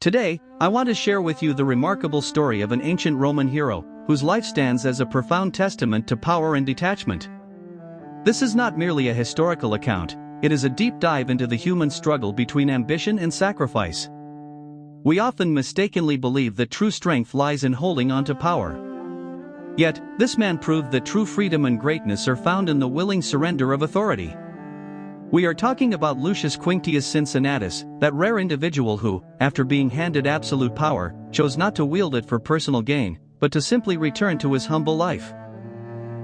Today, I want to share with you the remarkable story of an ancient Roman hero, whose life stands as a profound testament to power and detachment. This is not merely a historical account, it is a deep dive into the human struggle between ambition and sacrifice. We often mistakenly believe that true strength lies in holding on to power. Yet, this man proved that true freedom and greatness are found in the willing surrender of authority. We are talking about Lucius Quinctius Cincinnatus, that rare individual who, after being handed absolute power, chose not to wield it for personal gain, but to simply return to his humble life.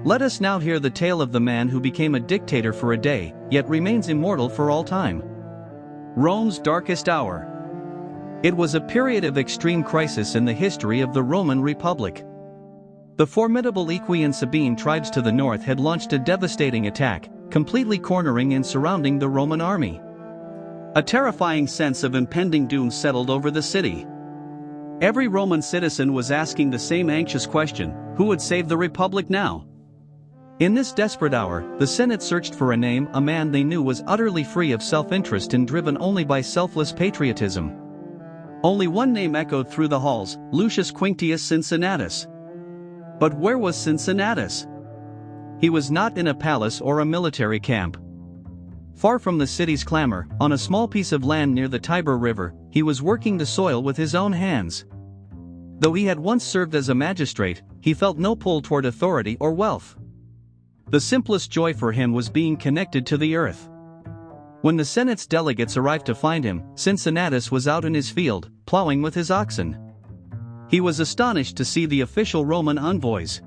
Let us now hear the tale of the man who became a dictator for a day, yet remains immortal for all time. Rome's darkest hour. It was a period of extreme crisis in the history of the Roman Republic. The formidable Equi and Sabine tribes to the north had launched a devastating attack, completely cornering and surrounding the Roman army. A terrifying sense of impending doom settled over the city. Every Roman citizen was asking the same anxious question: who would save the Republic now? In this desperate hour, the Senate searched for a name, a man they knew was utterly free of self-interest and driven only by selfless patriotism. Only one name echoed through the halls: Lucius Quinctius Cincinnatus. But where was Cincinnatus? He was not in a palace or a military camp. Far from the city's clamor, on a small piece of land near the Tiber River, he was working the soil with his own hands. Though he had once served as a magistrate, he felt no pull toward authority or wealth. The simplest joy for him was being connected to the earth. When the Senate's delegates arrived to find him, Cincinnatus was out in his field, plowing with his oxen. He was astonished to see the official Roman envoys.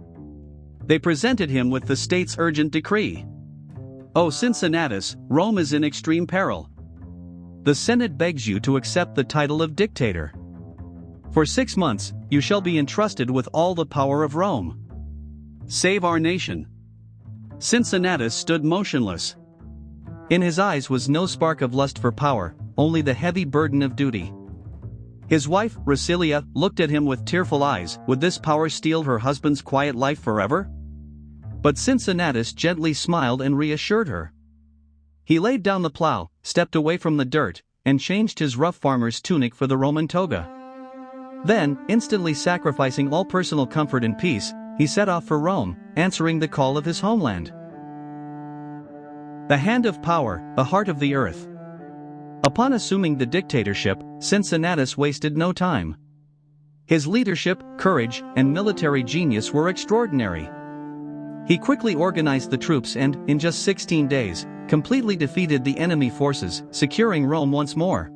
They presented him with the state's urgent decree. "Oh Cincinnatus, Rome is in extreme peril. The Senate begs you to accept the title of dictator. For 6 months, you shall be entrusted with all the power of Rome. Save our nation." Cincinnatus stood motionless. In his eyes was no spark of lust for power, only the heavy burden of duty. His wife, Rucilia, looked at him with tearful eyes. Would this power steal her husband's quiet life forever? But Cincinnatus gently smiled and reassured her. He laid down the plow, stepped away from the dirt, and changed his rough farmer's tunic for the Roman toga. Then, instantly sacrificing all personal comfort and peace, he set off for Rome, answering the call of his homeland. The hand of power, the heart of the earth. Upon assuming the dictatorship, Cincinnatus wasted no time. His leadership, courage, and military genius were extraordinary. He quickly organized the troops and, in just 16 days, completely defeated the enemy forces, securing Rome once more.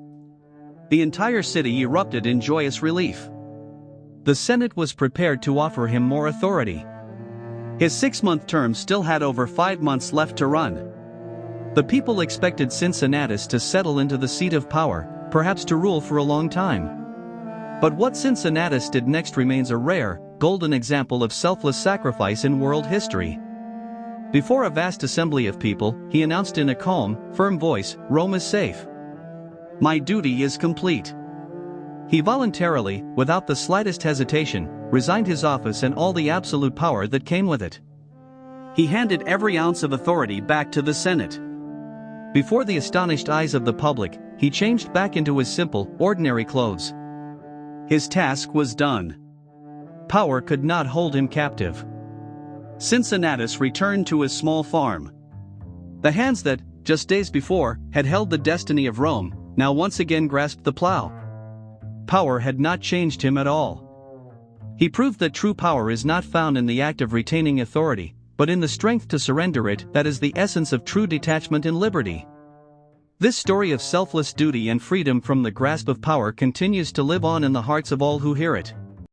The entire city erupted in joyous relief. The Senate was prepared to offer him more authority. His 6-month term still had over 5 months left to run. The people expected Cincinnatus to settle into the seat of power, perhaps to rule for a long time. But what Cincinnatus did next remains a rare, golden example of selfless sacrifice in world history. Before a vast assembly of people, he announced in a calm, firm voice, "Rome is safe. My duty is complete." He voluntarily, without the slightest hesitation, resigned his office and all the absolute power that came with it. He handed every ounce of authority back to the Senate. Before the astonished eyes of the public, he changed back into his simple, ordinary clothes. His task was done. Power could not hold him captive. Cincinnatus returned to his small farm. The hands that, just days before, had held the destiny of Rome, now once again grasped the plow. Power had not changed him at all. He proved that true power is not found in the act of retaining authority, but in the strength to surrender it. That is the essence of true detachment and liberty. This story of selfless duty and freedom from the grasp of power continues to live on in the hearts of all who hear it.